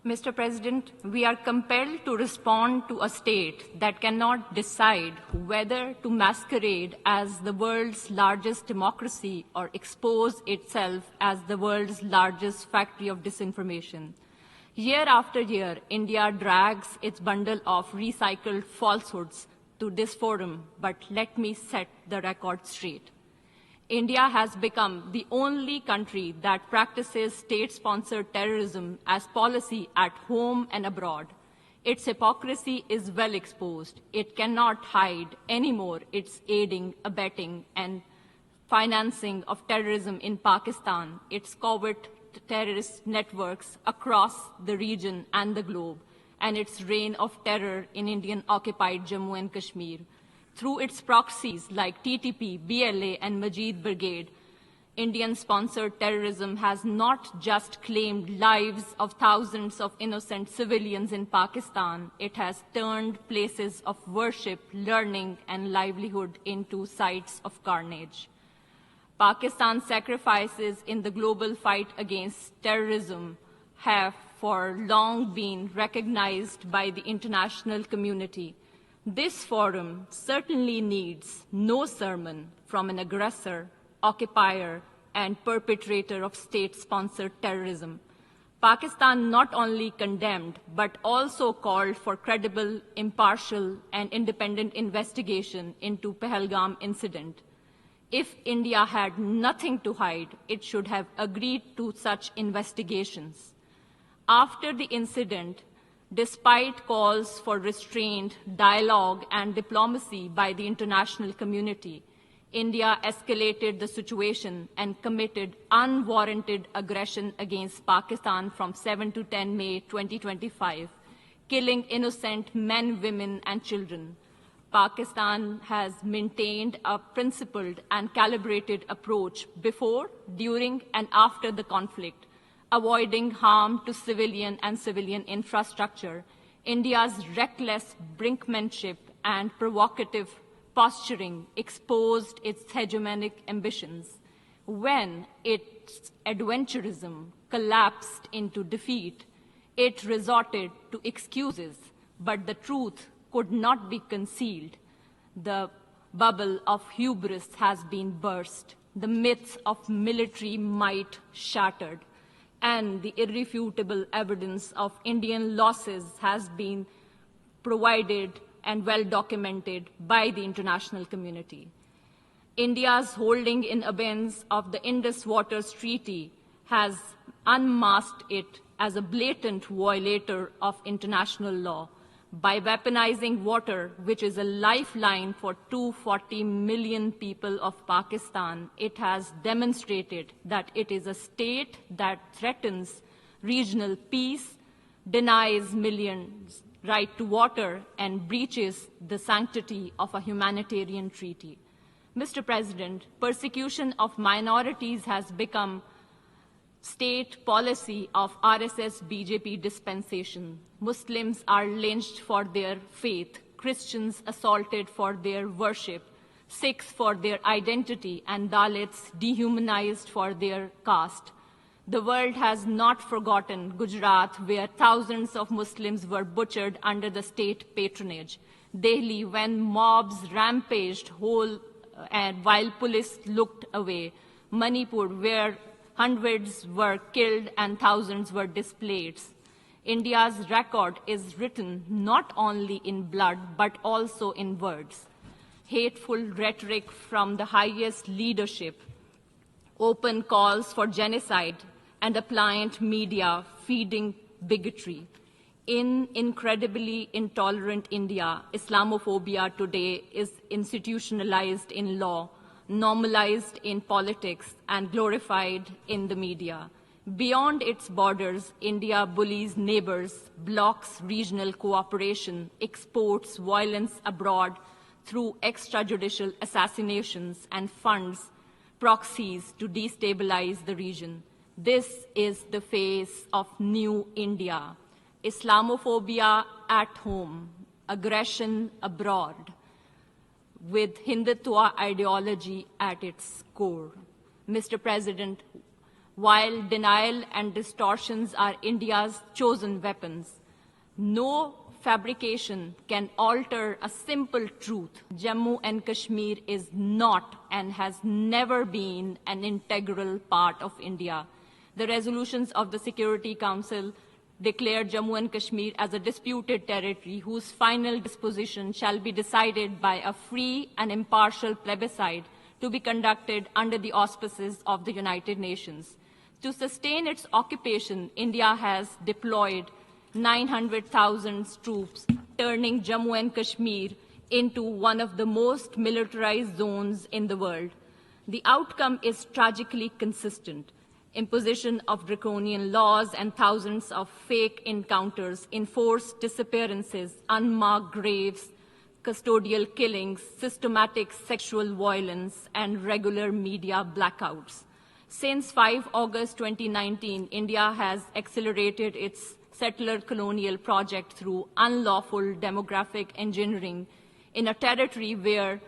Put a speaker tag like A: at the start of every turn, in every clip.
A: Mr. President, we are compelled to respond to a state that cannot decide whether to masquerade as the world's largest democracy or expose itself as the world's largest factory of disinformation. Year after year, India drags its bundle of recycled falsehoods to this forum, but let me set the record straight. India has become the only country that practices state-sponsored terrorism as policy at home and abroad. Its hypocrisy is well exposed. It cannot hide anymore its aiding, abetting, and financing of terrorism in Pakistan, its covert terrorist networks across the region and the globe, and its reign of terror in Indian-occupied Jammu and Kashmir. Through its proxies like TTP, BLA, and Majid Brigade, Indian-sponsored terrorism has not just claimed lives of thousands of innocent civilians in Pakistan, it has turned places of worship, learning, and livelihood into sites of carnage. Pakistan's sacrifices in the global fight against terrorism have for long been recognized by the international community. This forum certainly needs no sermon from an aggressor, occupier, and perpetrator of state-sponsored terrorism. Pakistan not only condemned, but also called for credible, impartial, and independent investigation into Pahalgam incident. If India had nothing to hide, it should have agreed to such investigations. After the incident, despite calls for restraint, dialogue, and diplomacy by the international community, India escalated the situation and committed unwarranted aggression against Pakistan from 7 to 10 May 2025, killing innocent men, women, and children. Pakistan has maintained a principled and calibrated approach before, during, and after the conflict, avoiding harm to civilian and civilian infrastructure. India's reckless brinkmanship and provocative posturing exposed its hegemonic ambitions. When its adventurism collapsed into defeat, it resorted to excuses, but the truth could not be concealed. The bubble of hubris has been burst, the myths of military might shattered, and the irrefutable evidence of Indian losses has been provided and well documented by the international community. India's holding in abeyance of the Indus Waters Treaty has unmasked it as a blatant violator of international law. By weaponizing water, which is a lifeline for 240 million people of Pakistan, it has demonstrated that it is a state that threatens regional peace, denies millions right to water, and breaches the sanctity of a humanitarian treaty. Mr. President, persecution of minorities has become state policy of RSS-BJP dispensation. Muslims are lynched for their faith, Christians assaulted for their worship, Sikhs for their identity, and Dalits dehumanized for their caste. The world has not forgotten Gujarat, where thousands of Muslims were butchered under the state patronage. Delhi, when mobs rampaged while police looked away. Manipur, where hundreds were killed and thousands were displaced. India's record is written not only in blood, but also in words. Hateful rhetoric from the highest leadership, open calls for genocide, and a pliant media feeding bigotry. In incredibly intolerant India, Islamophobia today is institutionalized in law, normalized in politics, and glorified in the media. Beyond its borders, India bullies neighbors, blocks regional cooperation, exports violence abroad through extrajudicial assassinations, and funds proxies to destabilize the region. This is the face of new India. Islamophobia at home, aggression abroad, with Hindutva ideology at its core. Mr. President, while denial and distortions are India's chosen weapons. No fabrication can alter a simple truth. Jammu and Kashmir is not and has never been an integral part of India. The resolutions of the Security Council declared Jammu and Kashmir as a disputed territory whose final disposition shall be decided by a free and impartial plebiscite to be conducted under the auspices of the United Nations. To sustain its occupation, India has deployed 900,000 troops, turning Jammu and Kashmir into one of the most militarized zones in the world. The outcome is tragically consistent. Imposition of draconian laws and thousands of fake encounters, enforced disappearances, unmarked graves, custodial killings, systematic sexual violence, and regular media blackouts. Since 5 August 2019, India has accelerated its settler colonial project through unlawful demographic engineering in a territory where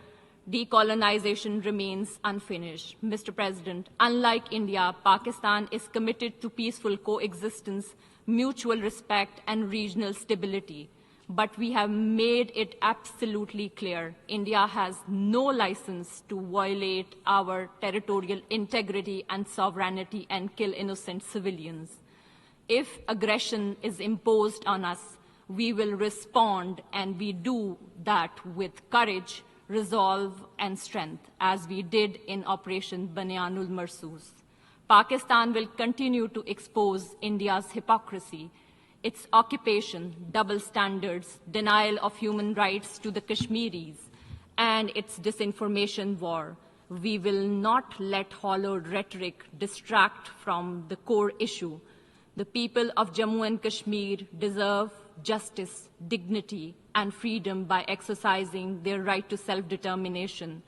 A: decolonization remains unfinished. Mr. President, unlike India, Pakistan is committed to peaceful coexistence, mutual respect, and regional stability. But we have made it absolutely clear India has no license to violate our territorial integrity and sovereignty and kill innocent civilians. If aggression is imposed on us, we will respond, and we do that with courage, resolve, and strength, as we did in Operation Banyanul Marsoos. Pakistan will continue to expose India's hypocrisy, its occupation, double standards, denial of human rights to the Kashmiris, and its disinformation war. We will not let hollow rhetoric distract from the core issue. The people of Jammu and Kashmir deserve justice, dignity, and freedom by exercising their right to self-determination,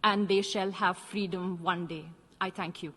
A: and they shall have freedom one day. I thank you.